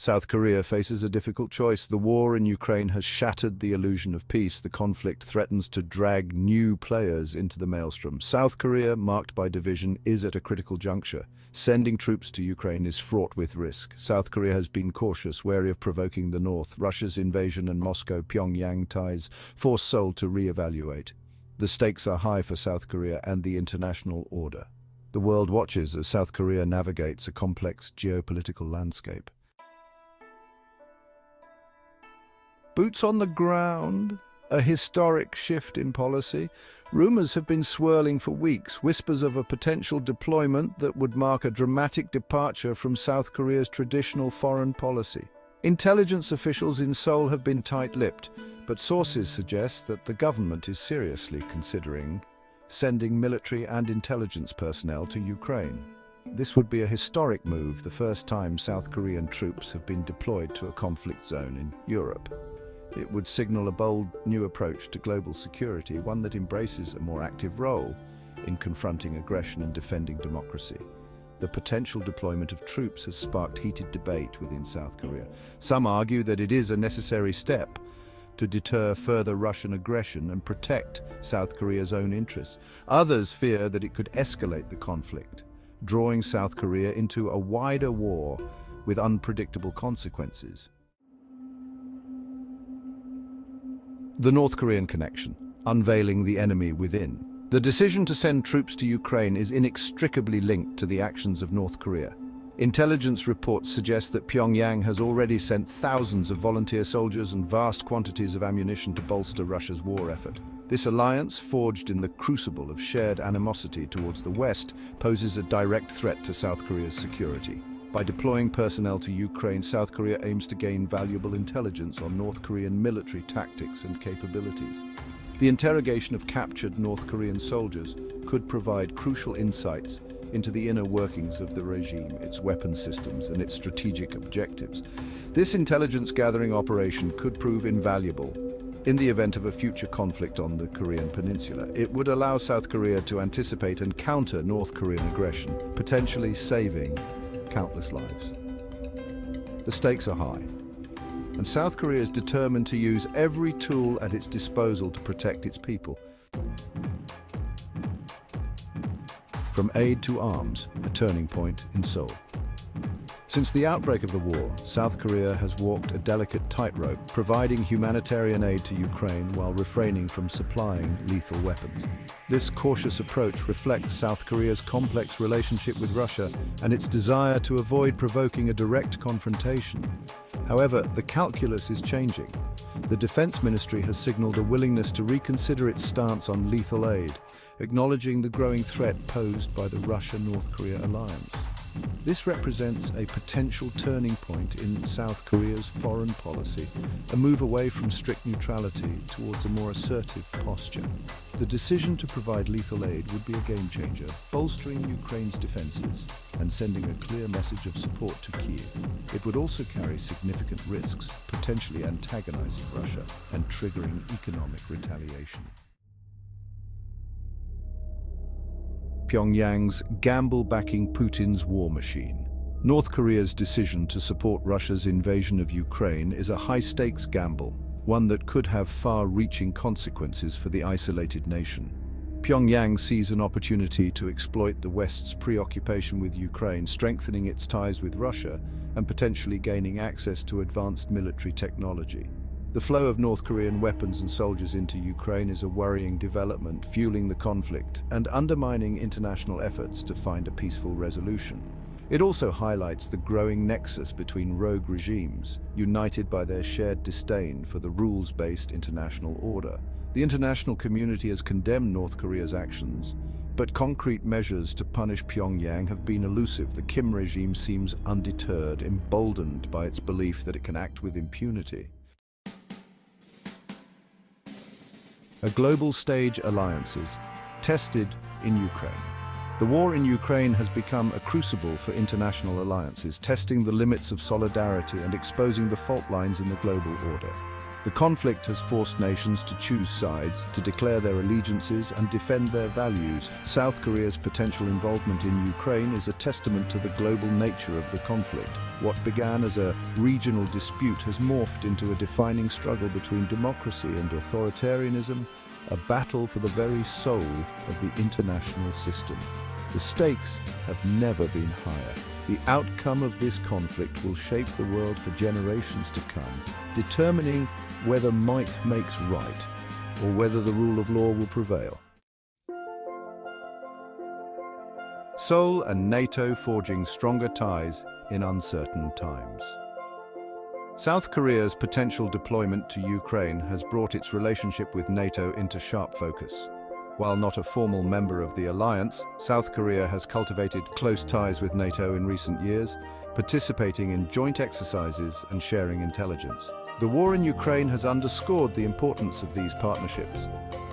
South Korea faces a difficult choice. The war in Ukraine has shattered the illusion of peace. The conflict threatens to drag new players into the maelstrom. South Korea, marked by division, is at a critical juncture. Sending troops to Ukraine is fraught with risk. South Korea has been cautious, wary of provoking the North. Russia's invasion and Moscow-Pyongyang ties force Seoul to re-evaluate. The stakes are high for South Korea and the international order. The world watches as South Korea navigates a complex geopolitical landscape. Boots on the ground, a historic shift in policy. Rumors have been swirling for weeks, whispers of a potential deployment that would mark a dramatic departure from South Korea's traditional foreign policy. Intelligence officials in Seoul have been tight-lipped, but sources suggest that the government is seriously considering sending military and intelligence personnel to Ukraine. This would be a historic move, the first time South Korean troops have been deployed to a conflict zone in Europe. It would signal a bold new approach to global security, one that embraces a more active role in confronting aggression and defending democracy. The potential deployment of troops has sparked heated debate within South Korea. Some argue that it is a necessary step to deter further Russian aggression and protect South Korea's own interests. Others fear that it could escalate the conflict, drawing South Korea into a wider war with unpredictable consequences. The North Korean connection, unveiling the enemy within. The decision to send troops to Ukraine is inextricably linked to the actions of North Korea. Intelligence reports suggest that Pyongyang has already sent thousands of volunteer soldiers and vast quantities of ammunition to bolster Russia's war effort. This alliance, forged in the crucible of shared animosity towards the West, poses a direct threat to South Korea's security. By deploying personnel to Ukraine, South Korea aims to gain valuable intelligence on North Korean military tactics and capabilities. The interrogation of captured North Korean soldiers could provide crucial insights into the inner workings of the regime, its weapon systems, and its strategic objectives. This intelligence-gathering operation could prove invaluable in the event of a future conflict on the Korean peninsula. It would allow South Korea to anticipate and counter North Korean aggression, potentially saving countless lives. The stakes are high, and South Korea is determined to use every tool at its disposal to protect its people. From aid to arms, a turning point in Seoul. Since the outbreak of the war, South Korea has walked a delicate tightrope, providing humanitarian aid to Ukraine while refraining from supplying lethal weapons. This cautious approach reflects South Korea's complex relationship with Russia and its desire to avoid provoking a direct confrontation. However, the calculus is changing. The Defense Ministry has signaled a willingness to reconsider its stance on lethal aid, acknowledging the growing threat posed by the Russia-North Korea alliance. This represents a potential turning point in South Korea's foreign policy, a move away from strict neutrality towards a more assertive posture. The decision to provide lethal aid would be a game-changer, bolstering Ukraine's defenses and sending a clear message of support to Kyiv. It would also carry significant risks, potentially antagonizing Russia and triggering economic retaliation. Pyongyang's gamble backing Putin's war machine. North Korea's decision to support Russia's invasion of Ukraine is a high-stakes gamble, one that could have far-reaching consequences for the isolated nation. Pyongyang sees an opportunity to exploit the West's preoccupation with Ukraine, strengthening its ties with Russia and potentially gaining access to advanced military technology. The flow of North Korean weapons and soldiers into Ukraine is a worrying development, fueling the conflict and undermining international efforts to find a peaceful resolution. It also highlights the growing nexus between rogue regimes, united by their shared disdain for the rules-based international order. The international community has condemned North Korea's actions, but concrete measures to punish Pyongyang have been elusive. The Kim regime seems undeterred, emboldened by its belief that it can act with impunity. A global stage alliances, tested in Ukraine. The war in Ukraine has become a crucible for international alliances, testing the limits of solidarity and exposing the fault lines in the global order. The conflict has forced nations to choose sides, to declare their allegiances and defend their values. South Korea's potential involvement in Ukraine is a testament to the global nature of the conflict. What began as a regional dispute has morphed into a defining struggle between democracy and authoritarianism, a battle for the very soul of the international system. The stakes have never been higher. The outcome of this conflict will shape the world for generations to come, determining whether might makes right or whether the rule of law will prevail. Seoul and NATO forging stronger ties in uncertain times. South Korea's potential deployment to Ukraine has brought its relationship with NATO into sharp focus. While not a formal member of the alliance, South Korea has cultivated close ties with NATO in recent years, participating in joint exercises and sharing intelligence. The war in Ukraine has underscored the importance of these partnerships.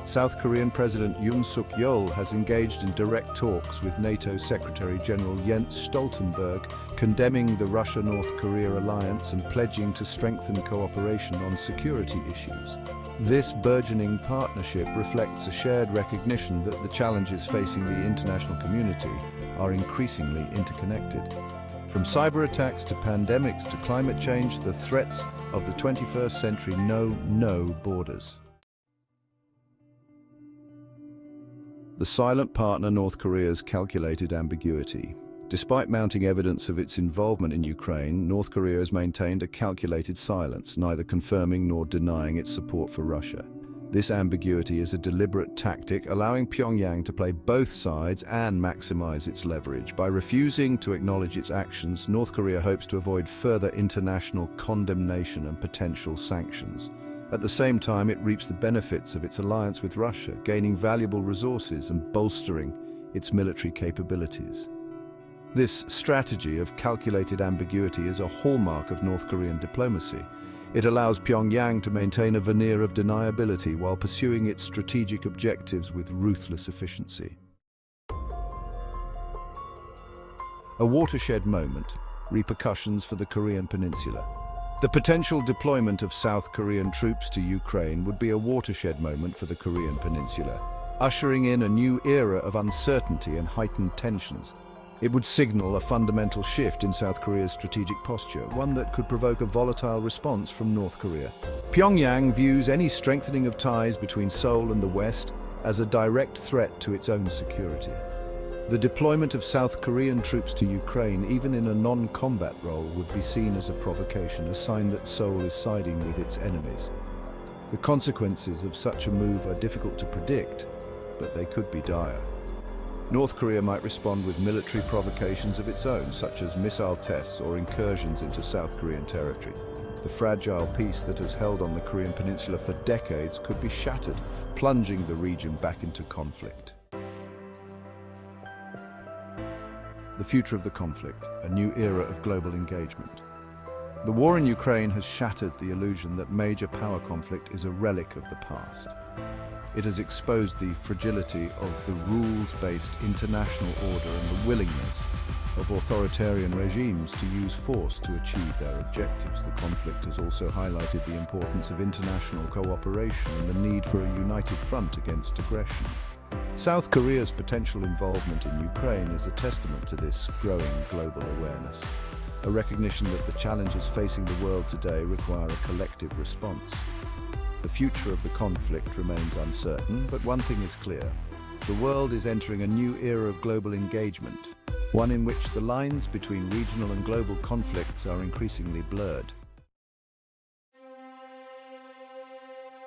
South Korean President Yeol has engaged in direct talks with NATO Secretary General Jens Stoltenberg, condemning the Russia-North Korea alliance and pledging to strengthen cooperation on security issues. This burgeoning partnership reflects a shared recognition that the challenges facing the international community are increasingly interconnected. From cyber attacks to pandemics to climate change, the threats of the 21st century know no borders. The silent partner North Korea's calculated ambiguity. Despite mounting evidence of its involvement in Ukraine, North Korea has maintained a calculated silence, neither confirming nor denying its support for Russia. This ambiguity is a deliberate tactic, allowing Pyongyang to play both sides and maximize its leverage. By refusing to acknowledge its actions, North Korea hopes to avoid further international condemnation and potential sanctions. At the same time, it reaps the benefits of its alliance with Russia, gaining valuable resources and bolstering its military capabilities. This strategy of calculated ambiguity is a hallmark of North Korean diplomacy. It allows Pyongyang to maintain a veneer of deniability while pursuing its strategic objectives with ruthless efficiency. A watershed moment, repercussions for the Korean Peninsula. The potential deployment of South Korean troops to Ukraine would be a watershed moment for the Korean Peninsula, ushering in a new era of uncertainty and heightened tensions. It would signal a fundamental shift in South Korea's strategic posture, one that could provoke a volatile response from North Korea. Pyongyang views any strengthening of ties between Seoul and the West as a direct threat to its own security. The deployment of South Korean troops to Ukraine, even in a non-combat role, would be seen as a provocation, a sign that Seoul is siding with its enemies. The consequences of such a move are difficult to predict, but they could be dire. North Korea might respond with military provocations of its own, such as missile tests or incursions into South Korean territory. The fragile peace that has held on the Korean Peninsula for decades could be shattered, plunging the region back into conflict. The future of the conflict, a new era of global engagement. The war in Ukraine has shattered the illusion that major power conflict is a relic of the past. It has exposed the fragility of the rules-based international order and the willingness of authoritarian regimes to use force to achieve their objectives. The conflict has also highlighted the importance of international cooperation and the need for a united front against aggression. South Korea's potential involvement in Ukraine is a testament to this growing global awareness, a recognition that the challenges facing the world today require a collective response. The future of the conflict remains uncertain, but one thing is clear. The world is entering a new era of global engagement, one in which the lines between regional and global conflicts are increasingly blurred.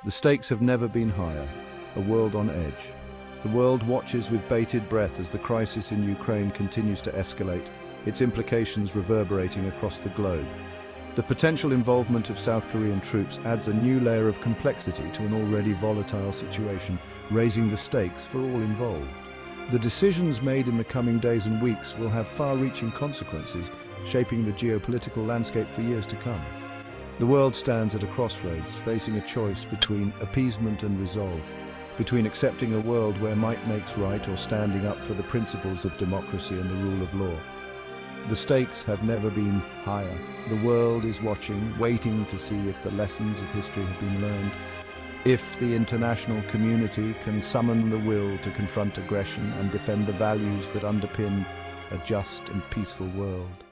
The stakes have never been higher, a world on edge. The world watches with bated breath as the crisis in Ukraine continues to escalate, its implications reverberating across the globe. The potential involvement of South Korean troops adds a new layer of complexity to an already volatile situation, raising the stakes for all involved. The decisions made in the coming days and weeks will have far-reaching consequences, shaping the geopolitical landscape for years to come. The world stands at a crossroads, facing a choice between appeasement and resolve, between accepting a world where might makes right or standing up for the principles of democracy and the rule of law. The stakes have never been higher. The world is watching, waiting to see if the lessons of history have been learned. If the international community can summon the will to confront aggression and defend the values that underpin a just and peaceful world.